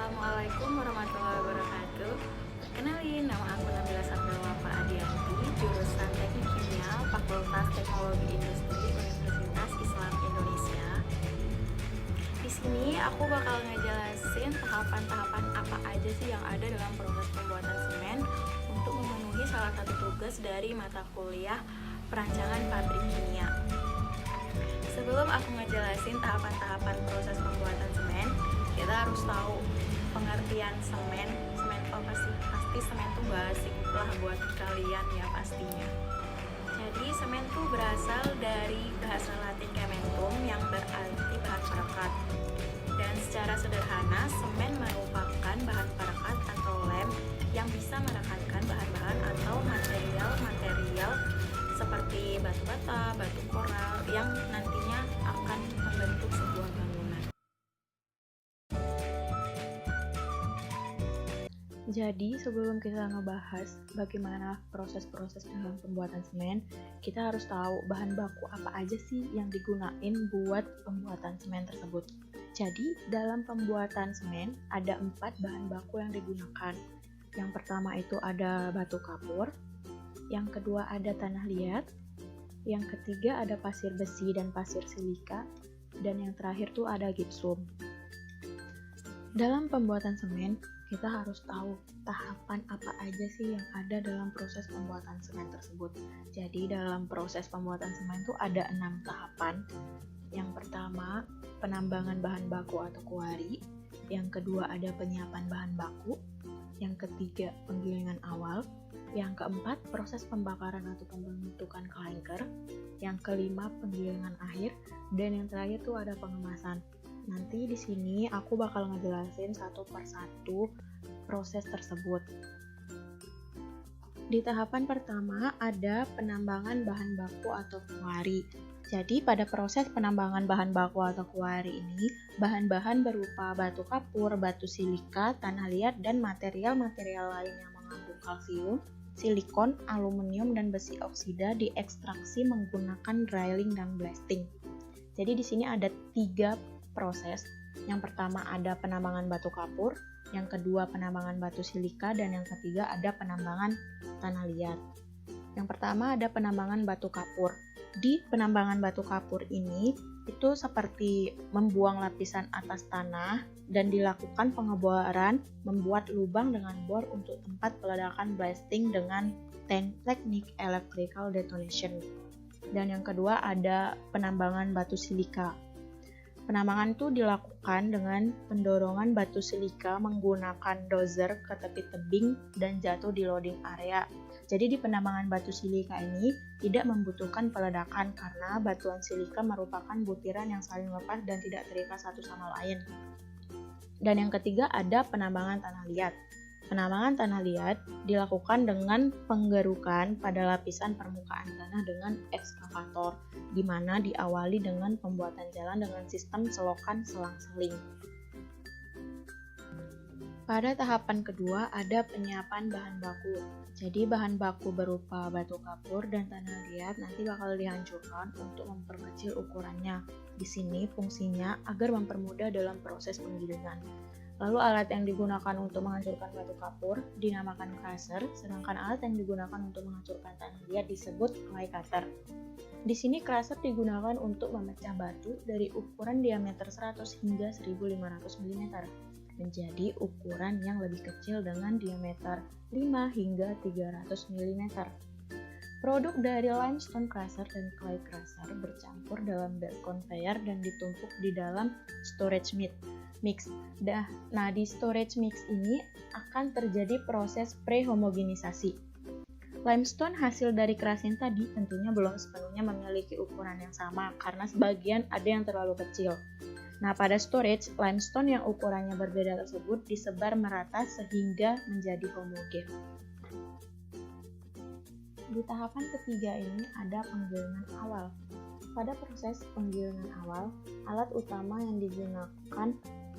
Assalamualaikum warahmatullahi wabarakatuh. Kenalin, nama aku Nabila Sabriwafa Adianti, jurusan Teknik Kimia, Fakultas Teknologi Industri Universitas Islam Indonesia. Di sini aku bakal ngejelasin tahapan-tahapan apa aja sih yang ada dalam proses pembuatan semen untuk memenuhi salah satu tugas dari mata kuliah perancangan pabrik kimia. Sebelum aku ngejelasin tahapan-tahapan proses pembuatan semen, kita harus tahu pengertian semen. Semen itu apa sih? Pasti semen itu asing lah buat kalian ya pastinya. Jadi semen itu berasal dari bahasa Latin cementum yang berarti bahan perekat. Dan secara sederhana, semen merupakan bahan perekat atau lem yang bisa merekatkan bahan-bahan atau material-material seperti batu bata, batu koral yang nantinya akan membentuk sebuah bangunan. Jadi sebelum kita ngebahas bagaimana proses-proses dalam pembuatan semen, kita harus tahu bahan baku apa aja sih yang digunain buat pembuatan semen tersebut. Jadi dalam pembuatan semen ada 4 bahan baku yang digunakan. Yang pertama itu ada batu kapur, yang kedua ada tanah liat, yang ketiga ada pasir besi dan pasir silika, dan yang terakhir tuh ada gipsum. Dalam pembuatan semen, kita harus tahu tahapan apa aja sih yang ada dalam proses pembuatan semen tersebut. Jadi dalam proses pembuatan semen itu ada 6 tahapan. Yang pertama, penambangan bahan baku atau kuari. Yang kedua ada penyiapan bahan baku. Yang ketiga, penggilingan awal. Yang keempat, proses pembakaran atau pembentukan klinker. Yang kelima, penggilingan akhir. Dan yang terakhir tuh ada pengemasan. Nanti di sini aku bakal ngejelasin satu persatu proses tersebut. Di tahapan pertama ada penambangan bahan baku atau kuari. Jadi pada proses penambangan bahan baku atau kuari ini, bahan-bahan berupa batu kapur, batu silika, tanah liat, dan material-material lain yang mengandung kalsium, silikon, aluminium, dan besi oksida diekstraksi menggunakan drilling dan blasting. Jadi di sini ada 3 proses. Yang pertama ada penambangan batu kapur, yang kedua penambangan batu silika, dan yang ketiga ada penambangan tanah liat. Yang pertama ada penambangan batu kapur. Di penambangan batu kapur ini itu seperti membuang lapisan atas tanah dan dilakukan pengeboran membuat lubang dengan bor untuk tempat peledakan blasting dengan teknik electrical detonation. Dan yang kedua ada penambangan batu silika. Penambangan itu dilakukan dengan pendorongan batu silika menggunakan dozer ke tepi tebing dan jatuh di loading area. Jadi di penambangan batu silika ini tidak membutuhkan peledakan karena batuan silika merupakan butiran yang saling lepas dan tidak terikat satu sama lain. Dan yang ketiga ada penambangan tanah liat. Penambangan tanah liat dilakukan dengan penggerukan pada lapisan permukaan tanah dengan ekskavator, di mana diawali dengan pembuatan jalan dengan sistem selokan selang-seling. Pada tahapan kedua ada penyiapan bahan baku. Jadi bahan baku berupa batu kapur dan tanah liat nanti bakal dihancurkan untuk memperkecil ukurannya. Di sini fungsinya agar mempermudah dalam proses penggilingan. Lalu alat yang digunakan untuk menghancurkan batu kapur dinamakan crusher, sedangkan alat yang digunakan untuk menghancurkan tanah liat disebut clay cutter. Di sini crusher digunakan untuk memecah batu dari ukuran diameter 100 hingga 1500 mm menjadi ukuran yang lebih kecil dengan diameter 5 hingga 300 mm. Produk dari limestone crusher dan clay crusher bercampur dalam belt conveyor dan ditumpuk di dalam storage mix. Nah, di storage mix ini akan terjadi proses prehomogenisasi. Limestone hasil dari crushing tadi tentunya belum sepenuhnya memiliki ukuran yang sama karena sebagian ada yang terlalu kecil. Nah, pada storage, limestone yang ukurannya berbeda tersebut disebar merata sehingga menjadi homogen. Di tahapan ketiga ini ada penggilingan awal. Pada proses penggilingan awal, alat utama yang digunakan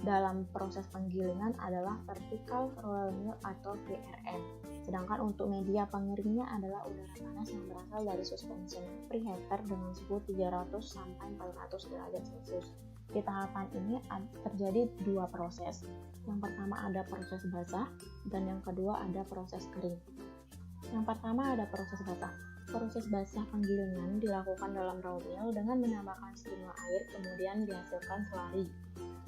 dalam proses penggilingan adalah vertical roller mill atau VRM. Sedangkan untuk media pengeringnya adalah udara panas yang berasal dari suspension preheater dengan suhu 300 sampai 400 derajat Celcius. Di tahapan ini terjadi dua proses. Yang pertama ada proses basah dan yang kedua ada proses kering. Yang pertama ada proses basah. Proses basah penggilingan dilakukan dalam raw mill dengan menambahkan sejumlah air, kemudian dihasilkan selari.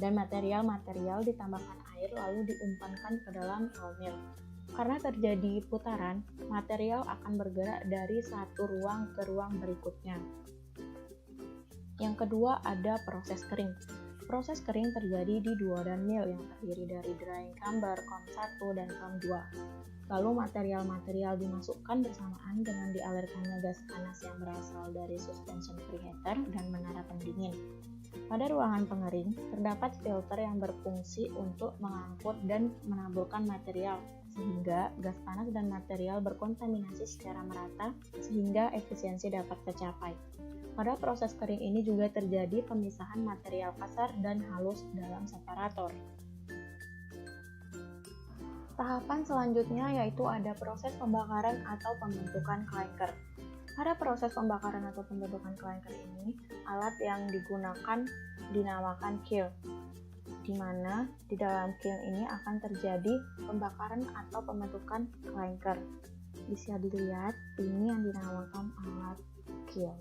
Dan material-material ditambahkan air lalu diumpankan ke dalam raw mill. Karena terjadi putaran, material akan bergerak dari satu ruang ke ruang berikutnya. Yang kedua ada proses kering. Proses kering terjadi di duodan mill yang terdiri dari drying chamber, COM 1, dan COM 2. Lalu material-material dimasukkan bersamaan dengan dialirkannya gas panas yang berasal dari suspension preheater dan menara pendingin. Pada ruangan pengering, terdapat filter yang berfungsi untuk mengangkut dan menaburkan material, sehingga gas panas dan material berkontaminasi secara merata sehingga efisiensi dapat tercapai. Pada proses kering ini juga terjadi pemisahan material kasar dan halus dalam separator. Tahapan selanjutnya yaitu ada proses pembakaran atau pembentukan clinker. Pada proses pembakaran atau pembentukan clinker ini, alat yang digunakan dinamakan kiln, di mana di dalam kiln ini akan terjadi pembakaran atau pembentukan clinker. Bisa dilihat, ini yang dinamakan alat kiln.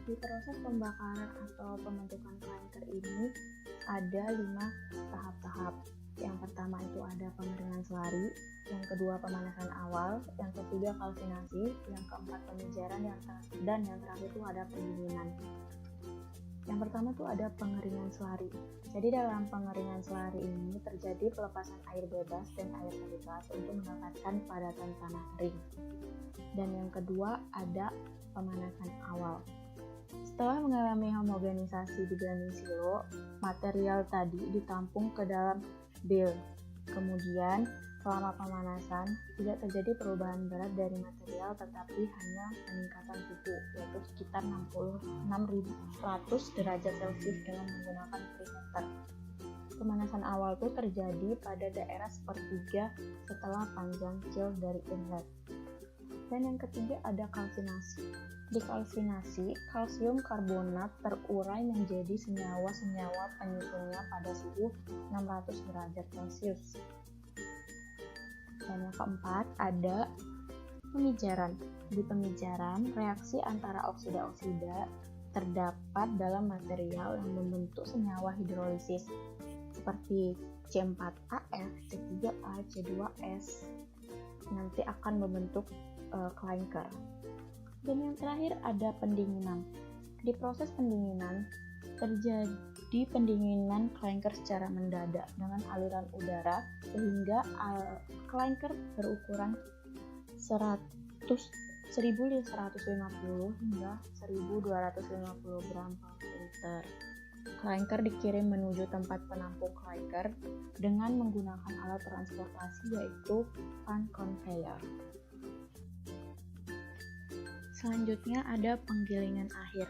Di proses pembakaran atau pembentukan clinker ini ada 5 tahap-tahap. Yang pertama itu ada pengeringan selari, yang kedua pemanasan awal, yang ketiga kalsinasi, yang keempat pemijaran, dan yang terakhir itu ada pendinginan. Yang pertama itu ada pengeringan selari. Jadi dalam pengeringan selari ini terjadi pelepasan air bebas dan air terlibat untuk mendapatkan padatan tanah kering. Dan yang kedua ada pemanasan awal. Setelah mengalami homogenisasi di grinding silo, material tadi ditampung ke dalam bale. Kemudian, selama pemanasan, tidak terjadi perubahan berat dari material tetapi hanya peningkatan suhu, yaitu sekitar 66.100 derajat Celcius dengan menggunakan preheater. Pemanasan awal itu terjadi pada daerah sepertiga setelah panjang chill dari inlet. Dan yang ketiga ada kalsinasi. Di kalsinasi, kalsium karbonat terurai menjadi senyawa-senyawa penyusunnya pada suhu 600 derajat Celcius. Dan yang keempat ada pemijaran. Di pemijaran, reaksi antara oksida-oksida terdapat dalam material yang membentuk senyawa hidrolisis seperti C4AF, C3A, C2S nanti akan membentuk clinker. Dan yang terakhir ada pendinginan. Di proses pendinginan terjadi pendinginan clinker secara mendadak dengan aliran udara sehingga clinker berukuran 1150 hingga 1250 gram per liter. Clinker dikirim menuju tempat penampung clinker dengan menggunakan alat transportasi yaitu pan conveyor. Selanjutnya ada penggilingan akhir.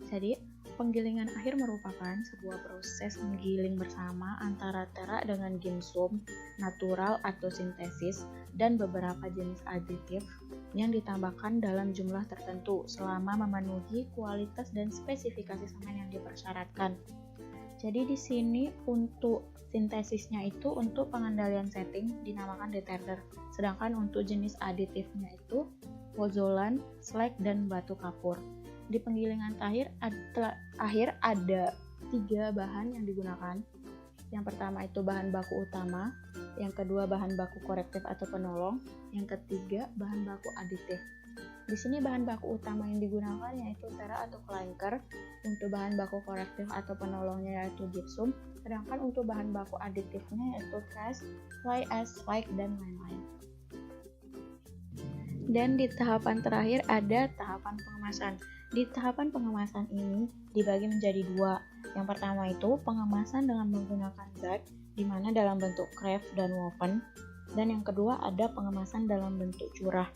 Jadi, penggilingan akhir merupakan sebuah proses menggiling bersama antara terak dengan gimsum, natural atau sintesis, dan beberapa jenis aditif yang ditambahkan dalam jumlah tertentu selama memenuhi kualitas dan spesifikasi semen yang dipersyaratkan. Jadi di sini untuk sintesisnya itu untuk pengendalian setting dinamakan deterger, sedangkan untuk jenis aditifnya itu pozolan, slag, dan batu kapur. Di penggilingan akhir ada 3 bahan yang digunakan. Yang pertama itu bahan baku utama, yang kedua bahan baku korektif atau penolong, yang ketiga bahan baku aditif. Di sini bahan baku utama yang digunakan yaitu terak atau clinker, untuk bahan baku korektif atau penolongnya yaitu gypsum, sedangkan untuk bahan baku aditifnya yaitu cast, fly ash, slag, dan lain-lain. Dan di tahapan terakhir ada tahapan pengemasan. Di tahapan pengemasan ini dibagi menjadi 2. Yang pertama itu pengemasan dengan menggunakan zag, di mana dalam bentuk craft dan woven. Dan yang kedua ada pengemasan dalam bentuk curah.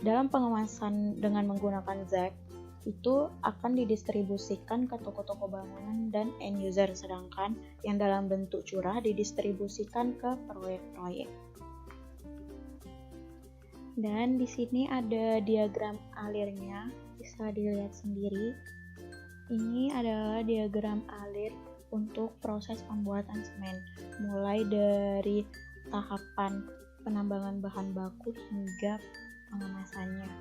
Dalam pengemasan dengan menggunakan zag, itu akan didistribusikan ke toko-toko bangunan dan end user, sedangkan yang dalam bentuk curah didistribusikan ke proyek-proyek. Dan di sini ada diagram alirnya, bisa dilihat sendiri. Ini adalah diagram alir untuk proses pembuatan semen, mulai dari tahapan penambangan bahan baku hingga pengemasannya.